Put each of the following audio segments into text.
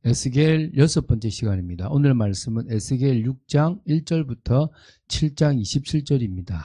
에스겔 6번째 시간입니다. 오늘 말씀은 에스겔 6장 1절부터 7장 27절입니다.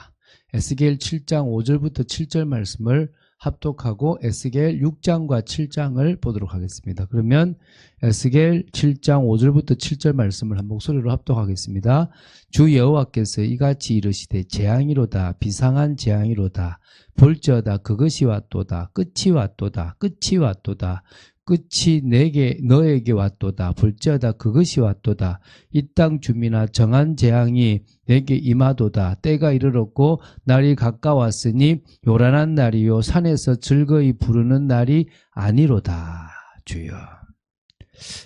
에스겔 7장 5절부터 7절 말씀을 합독하고 에스겔 6장과 7장을 보도록 하겠습니다. 그러면 에스겔 7장 5절부터 7절 말씀을 한 목소리로 합독하겠습니다. 주 여호와께서 이같이 이르시되 재앙이로다 비상한 재앙이로다 볼지어다 그것이 왔도다 끝이 왔도다 끝이 왔도다 끝이 너에게 왔도다 볼지어다 그것이 왔도다 이 땅 주민아 정한 재앙이 내게 임하도다 때가 이르렀고 날이 가까웠으니 요란한 날이요 산에서 즐거이 부르는 날이 아니로다. 주여.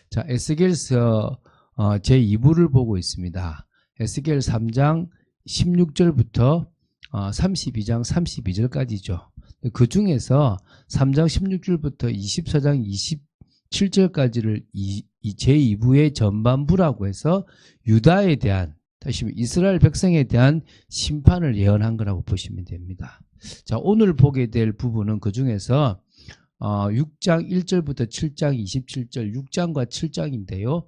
자, 에스겔서 제2부를 보고 있습니다. 에스겔 3장 16절부터 32장 32절까지죠. 그 중에서 3장 16절부터 24장 27절까지를 제2부의 전반부라고 해서 유다에 대한, 다시 이스라엘 백성에 대한 심판을 예언한 거라고 보시면 됩니다. 자, 오늘 보게 될 부분은 그 중에서 6장 1절부터 7장 27절 6장과 7장인데요.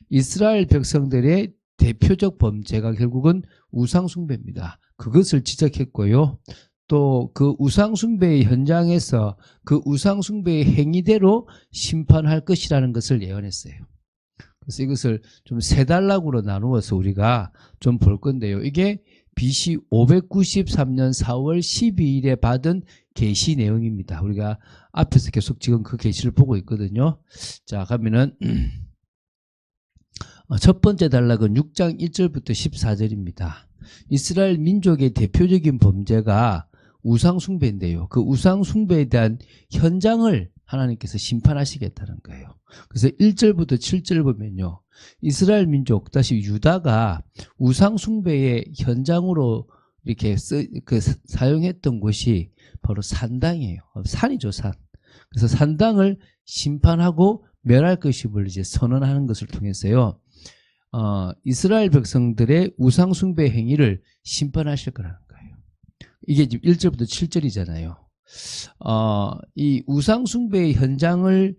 이스라엘 백성들의 대표적 범죄가 결국은 우상숭배입니다. 그것을 지적했고요. 또 그 우상숭배의 현장에서 그 우상숭배의 행위대로 심판할 것이라는 것을 예언했어요. 그래서 이것을 좀 세 단락으로 나누어서 우리가 좀 볼 건데요. 이게 BC 593년 4월 12일에 받은 계시 내용입니다. 우리가 앞에서 계속 지금 그 계시를 보고 있거든요. 자, 그러면은 첫 번째 단락은 6장 1절부터 14절입니다. 이스라엘 민족의 대표적인 범죄가 우상숭배인데요. 그 우상숭배에 대한 현장을 하나님께서 심판하시겠다는 거예요. 그래서 1절부터 7절 보면요. 이스라엘 민족, 다시 유다가 우상숭배의 현장으로 이렇게 사용했던 곳이 바로 산당이에요. 산이죠, 산. 그래서 산당을 심판하고 멸할 것임을 이제 선언하는 것을 통해서요. 이스라엘 백성들의 우상숭배 행위를 심판하실 거라는 거예요. 이게 지금 1절부터 7절이잖아요. 이 우상숭배의 현장을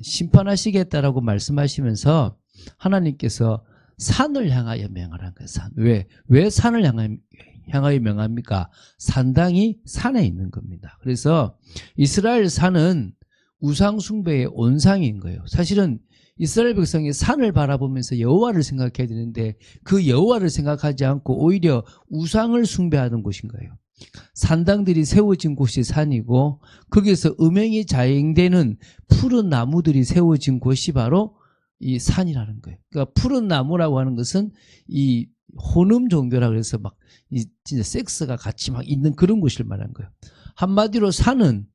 심판하시겠다라고 말씀하시면서 하나님께서 산을 향하여 명하라는 거예요. 왜 산을 향하여 명합니까? 산당이 산에 있는 겁니다. 그래서 이스라엘 산은 우상숭배의 온상인 거예요. 사실은 이스라엘 백성이 산을 바라보면서 여호와를 생각해야 되는데 그 여호와를 생각하지 않고 오히려 우상을 숭배하는 곳인 거예요. 산당들이 세워진 곳이 산이고 거기에서 음행이 자행되는 푸른 나무들이 세워진 곳이 바로 이 산이라는 거예요. 그러니까 푸른 나무라고 하는 것은 이 혼음 종교라고 해서 막 진짜 섹스가 같이 막 있는 그런 곳을 말하는 거예요. 한마디로 산은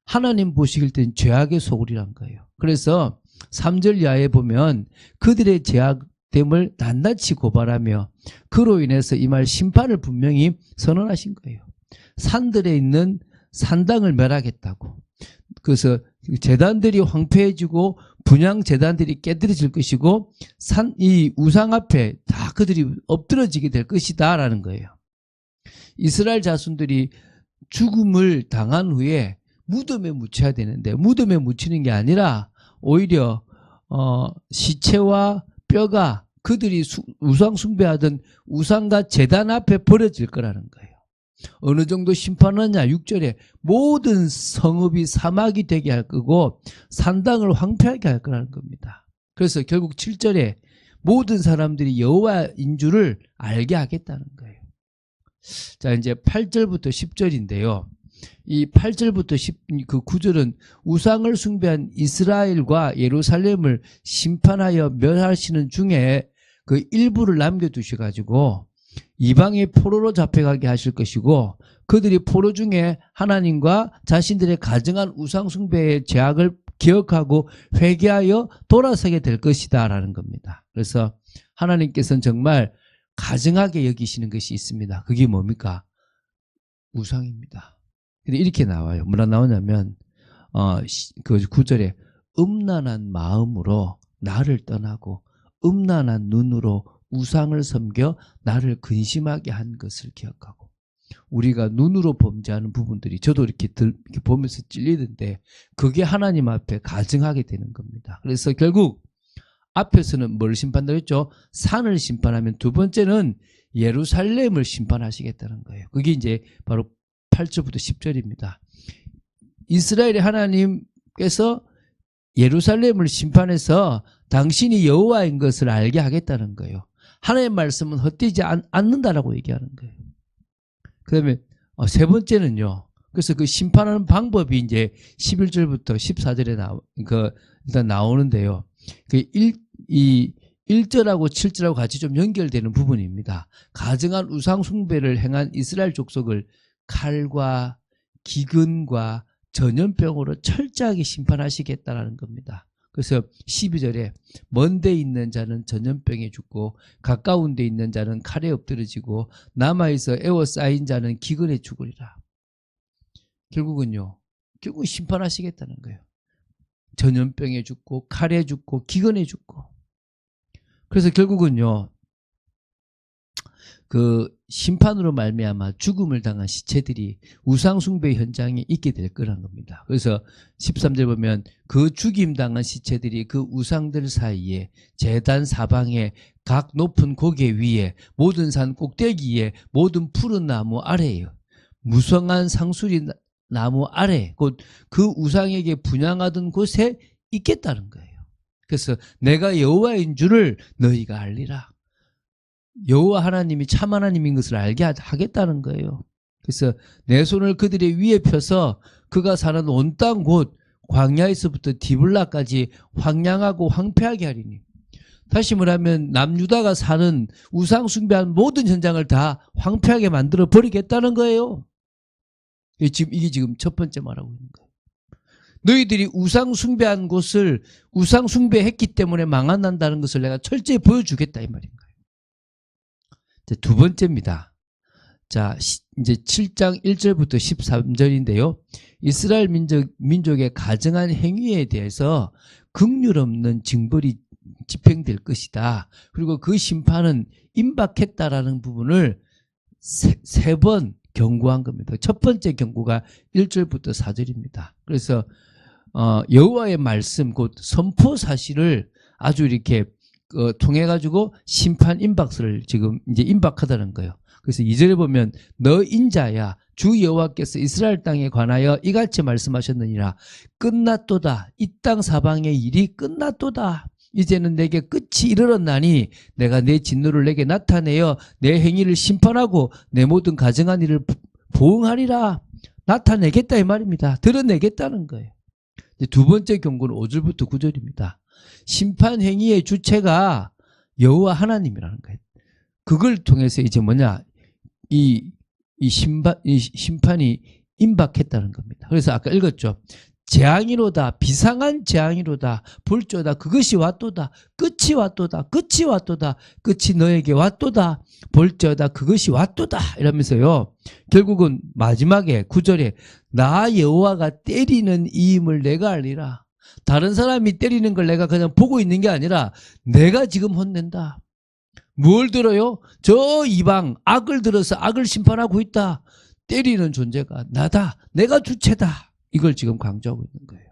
하나님 보시길 땐 죄악의 소굴이란 거예요. 그래서 3절 이하에 보면 그들의 죄악됨을 낱낱이 고발하며 그로 인해서 이 말 심판을 분명히 선언하신 거예요. 산들에 있는 산당을 멸하겠다고. 그래서 제단들이 황폐해지고 분향 제단들이 깨뜨려질 것이고 이 우상 앞에 다 그들이 엎드러지게 될 것이다 라는 거예요. 이스라엘 자손들이 죽음을 당한 후에 무덤에 묻혀야 되는데 무덤에 묻히는 게 아니라 오히려 시체와 뼈가 그들이 우상 숭배하던 우상과 제단 앞에 버려질 거라는 거예요. 어느 정도 심판하느냐 6절에 모든 성읍이 사막이 되게 할 거고 산당을 황폐하게 할 거라는 겁니다. 그래서 결국 7절에 모든 사람들이 여호와인 줄을 알게 하겠다는 거예요. 자, 이제 8절부터 10절인데요. 이 8절부터 그 9절은 우상을 숭배한 이스라엘과 예루살렘을 심판하여 멸하시는 중에 그 일부를 남겨두셔가지고 이방의 포로로 잡혀가게 하실 것이고 그들이 포로 중에 하나님과 자신들의 가증한 우상 숭배의 죄악을 기억하고 회개하여 돌아서게 될 것이다 라는 겁니다. 그래서 하나님께서는 정말 가증하게 여기시는 것이 있습니다. 그게 뭡니까? 우상입니다. 근데 이렇게 나와요. 뭐라 나오냐면 그 9절에 음란한 마음으로 나를 떠나고 음란한 눈으로 우상을 섬겨 나를 근심하게 한 것을 기억하고 우리가 눈으로 범죄하는 부분들이 저도 이렇게 보면서 찔리던데 그게 하나님 앞에 가증하게 되는 겁니다. 그래서 결국 앞에서는 뭘 심판한다고 했죠? 산을 심판하면 두 번째는 예루살렘을 심판하시겠다는 거예요. 그게 이제 바로 8절부터 10절입니다. 이스라엘의 하나님께서 예루살렘을 심판해서 당신이 여호와인 것을 알게 하겠다는 거예요. 하나님의 말씀은 헛되지 않는다라고 얘기하는 거예요. 그 다음에 세 번째는요. 그래서 그 심판하는 방법이 이제 11절부터 14절에 일단 나오는데요. 이 1절하고 7절하고 같이 좀 연결되는 부분입니다. 가증한 우상숭배를 행한 이스라엘 족속을 칼과 기근과 전염병으로 철저하게 심판하시겠다는 겁니다. 그래서 12절에 먼 데 있는 자는 전염병에 죽고 가까운 데 있는 자는 칼에 엎드러지고 남아있어 에워싸인 자는 기근에 죽으리라. 결국은요. 결국 심판하시겠다는 거예요. 전염병에 죽고 칼에 죽고 기근에 죽고. 그래서 결국은요. 그 심판으로 말미암아 죽음을 당한 시체들이 우상숭배 현장에 있게 될 거란 겁니다. 그래서 13절 보면 그 죽임 당한 시체들이 그 우상들 사이에 제단 사방에 각 높은 고개 위에 모든 산 꼭대기에 모든 푸른 나무 아래에요. 무성한 상수리 나무 아래 곧 그 우상에게 분향하던 곳에 있겠다는 거예요. 그래서 내가 여호와인 줄을 너희가 알리라. 여호와 하나님이 참 하나님인 것을 알게 하겠다는 거예요. 그래서 내 손을 그들의 위에 펴서 그가 사는 온 땅 곧 광야에서부터 디블라까지 황량하고 황폐하게 하리니. 다시 말하면 남유다가 사는 우상 숭배한 모든 현장을 다 황폐하게 만들어 버리겠다는 거예요. 이게 지금 첫 번째 말하고 있는 거예요. 너희들이 우상 숭배한 곳을 우상 숭배했기 때문에 망한다는 것을 내가 철저히 보여주겠다 이 말인 거예요. 두 번째입니다. 자, 이제 7장 1절부터 13절인데요. 이스라엘 민족의 가증한 행위에 대해서 긍휼 없는 징벌이 집행될 것이다. 그리고 그 심판은 임박했다라는 부분을 세 번 경고한 겁니다. 첫 번째 경고가 1절부터 4절입니다. 그래서 여호와의 말씀 곧 선포 사실을 아주 이렇게 통해 가지고 심판 임박을 지금 이제 임박하다는 거예요. 그래서 2절에 보면 너 인자야 주 여호와께서 이스라엘 땅에 관하여 이같이 말씀하셨느니라. 끝났도다. 이 땅 사방의 일이 끝났도다. 이제는 내게 끝이 이르렀나니 내가 내 진노를 내게 나타내어 내 행위를 심판하고 내 모든 가증한 일을 보응하리라. 나타내겠다 이 말입니다. 드러내겠다는 거예요. 두 번째 경고는 5절부터 9절입니다. 심판 행위의 주체가 여호와 하나님이라는 거예요. 그걸 통해서 이제 뭐냐 이 심판이 임박했다는 겁니다. 그래서 아까 읽었죠. 재앙이로다 비상한 재앙이로다 볼조다 그것이 왔도다 끝이 왔도다 끝이 왔도다 끝이 너에게 왔도다 볼지어다 그것이 왔도다 이러면서요. 결국은 마지막에 9절에 나 여호와가 때리는 이임을 내가 알리라. 다른 사람이 때리는 걸 내가 그냥 보고 있는 게 아니라 내가 지금 혼낸다. 뭘 들어요? 저 이방 악을 들어서 악을 심판하고 있다. 때리는 존재가 나다. 내가 주체다. 이걸 지금 강조하고 있는 거예요.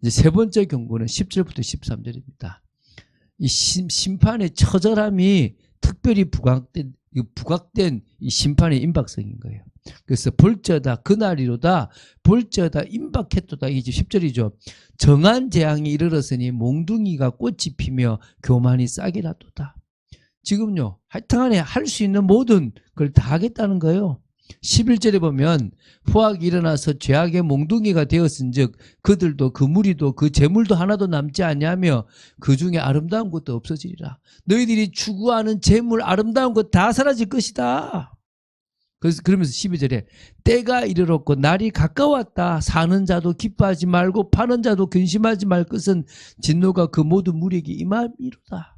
이제 세 번째 경고는 10절부터 13절입니다. 이 심판의 처절함이 특별히 부각된 이 심판의 임박성인 거예요. 그래서 볼지어다 그날이로다 볼지어다 임박했도다 이게 10절이죠. 정한 재앙이 이르렀으니 몽둥이가 꽃이 피며 교만이 싹이 났도다. 지금요 하여튼간에 할 수 있는 모든 걸 다 하겠다는 거예요. 11절에 보면 포악이 일어나서 죄악의 몽둥이가 되었은즉 그들도 그 무리도 그 재물도 하나도 남지 아니하며 그 중에 아름다운 것도 없어지리라. 너희들이 추구하는 재물 아름다운 것 다 사라질 것이다. 그래서 그러면서 12절에 때가 이르렀고 날이 가까웠다. 사는 자도 기뻐하지 말고 파는 자도 근심하지 말 것은 진노가 그 모든 무리에게 임함이로다.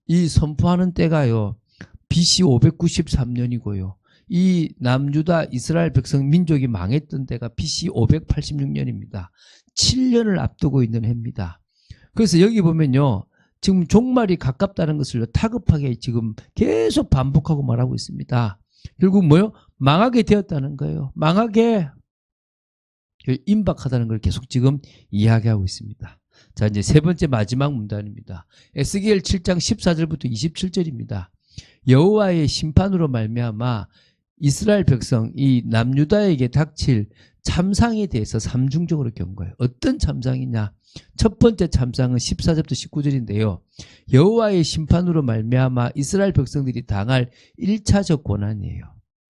이 선포하는 때가요 BC 593년이고요. 이 남유다 이스라엘 백성 민족이 망했던 때가 BC 586년입니다. 7년을 앞두고 있는 해입니다. 그래서 여기 보면요. 지금 종말이 가깝다는 것을 다급하게 지금 계속 반복하고 말하고 있습니다. 결국 뭐요? 망하게 되었다는 거예요. 망하게. 임박하다는 걸 계속 지금 이야기하고 있습니다. 자, 이제 세 번째 마지막 문단입니다. 에스겔 7장 14절부터 27절입니다. 여호와의 심판으로 말미암아 이스라엘 백성 이 남유다에게 닥칠 참상에 대해서 삼중적으로 경고해요. 어떤 참상이냐? 첫 번째 참상은 14절부터 19절인데요. 여호와의 심판으로 말미암아 이스라엘 백성들이 당할 1차적 고난이에요.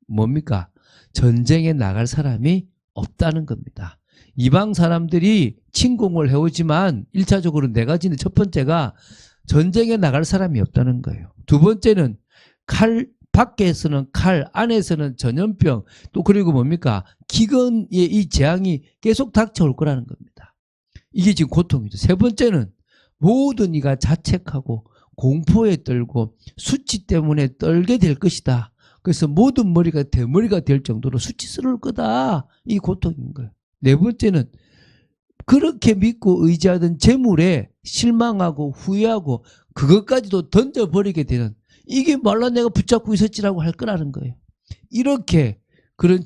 뭡니까? 전쟁에 나갈 사람이 없다는 겁니다. 이방 사람들이 침공을 해오지만 1차적으로 네 가지인데 첫 번째가 전쟁에 나갈 사람이 없다는 거예요. 두 번째는 칼, 밖에서는 칼, 안에서는 전염병, 또 그리고 뭡니까? 기근의 이 재앙이 계속 닥쳐올 거라는 겁니다. 이게 지금 고통이죠. 세 번째는 모든 이가 자책하고 공포에 떨고 수치 때문에 떨게 될 것이다. 그래서 모든 머리가 대머리가 될 정도로 수치스러울 거다. 이 고통인 거예요. 네 번째는 그렇게 믿고 의지하던 재물에 실망하고 후회하고 그것까지도 던져버리게 되는, 이게 말라 내가 붙잡고 있었지라고 할 거라는 거예요. 이렇게 그런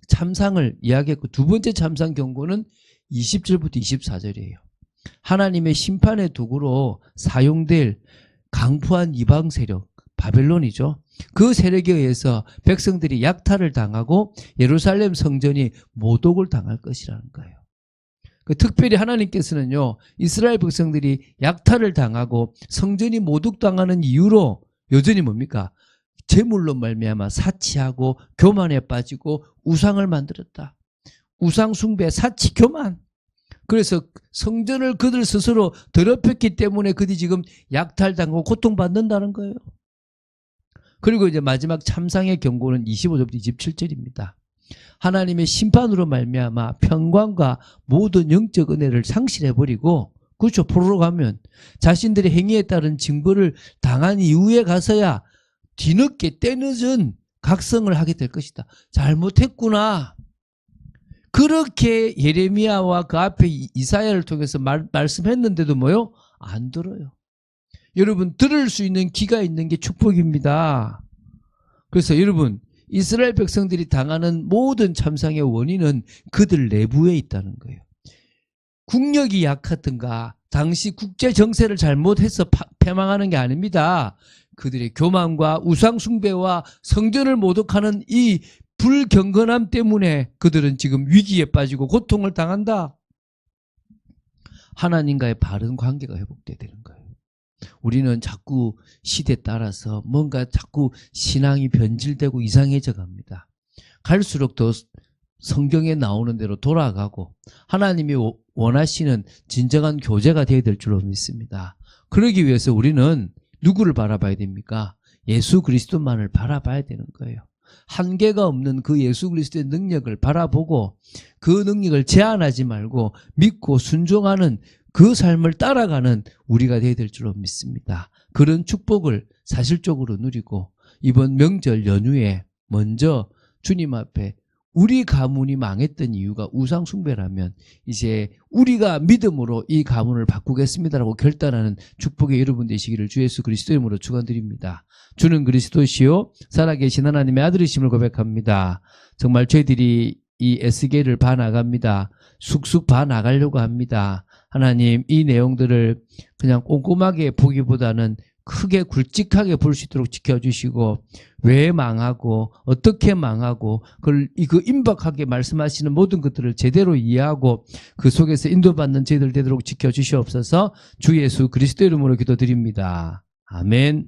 참상을 이야기했고, 두 번째 참상 경고는 20절부터 24절이에요. 하나님의 심판의 도구로 사용될 강포한 이방 세력, 바벨론이죠. 그 세력에 의해서 백성들이 약탈을 당하고 예루살렘 성전이 모독을 당할 것이라는 거예요. 특별히 하나님께서는요, 이스라엘 백성들이 약탈을 당하고 성전이 모독당하는 이유로 여전히 뭡니까? 재물로 말미암아 사치하고 교만에 빠지고 우상을 만들었다. 우상 숭배, 사치, 교만. 그래서 성전을 그들 스스로 더럽혔기 때문에 그들이 지금 약탈당하고 고통받는다는 거예요. 그리고 이제 마지막 참상의 경고는 25절부터 27절입니다. 하나님의 심판으로 말미암아 평강과 모든 영적 은혜를 상실해버리고, 그렇죠, 포로로 가면 자신들의 행위에 따른 징벌을 당한 이후에 가서야 뒤늦게 때늦은 각성을 하게 될 것이다. 잘못했구나. 그렇게 예레미야와 그 앞에 이사야를 통해서 말씀했는데도 뭐요? 안 들어요. 여러분, 들을 수 있는 귀가 있는 게 축복입니다. 그래서 여러분, 이스라엘 백성들이 당하는 모든 참상의 원인은 그들 내부에 있다는 거예요. 국력이 약하든가 당시 국제 정세를 잘못해서 패망하는 게 아닙니다. 그들의 교만과 우상 숭배와 성전을 모독하는 이 불경건함 때문에 그들은 지금 위기에 빠지고 고통을 당한다. 하나님과의 바른 관계가 회복돼야 되는 거예요. 우리는 자꾸 시대에 따라서 뭔가 자꾸 신앙이 변질되고 이상해져 갑니다. 갈수록 더 성경에 나오는 대로 돌아가고 하나님이 원하시는 진정한 교제가 되어야 될 줄로 믿습니다. 그러기 위해서 우리는 누구를 바라봐야 됩니까? 예수 그리스도만을 바라봐야 되는 거예요. 한계가 없는 그 예수 그리스도의 능력을 바라보고 그 능력을 제한하지 말고 믿고 순종하는 그 삶을 따라가는 우리가 되어야 될 줄로 믿습니다. 그런 축복을 사실적으로 누리고 이번 명절 연휴에 먼저 주님 앞에 우리 가문이 망했던 이유가 우상 숭배라면 이제 우리가 믿음으로 이 가문을 바꾸겠습니다라고 결단하는 축복의 여러분 되시기를 주 예수 그리스도 이름으로 축원드립니다. 주는 그리스도시요 살아계신 하나님의 아들이심을 고백합니다. 정말 저희들이 이 에스겔을 봐나갑니다. 쑥쑥 봐나가려고 합니다. 하나님, 이 내용들을 그냥 꼼꼼하게 보기보다는 크게 굵직하게 볼 수 있도록 지켜주시고, 왜 망하고 어떻게 망하고 그 임박하게 말씀하시는 모든 것들을 제대로 이해하고 그 속에서 인도받는 저희들 되도록 지켜주시옵소서. 주 예수 그리스도 이름으로 기도드립니다. 아멘.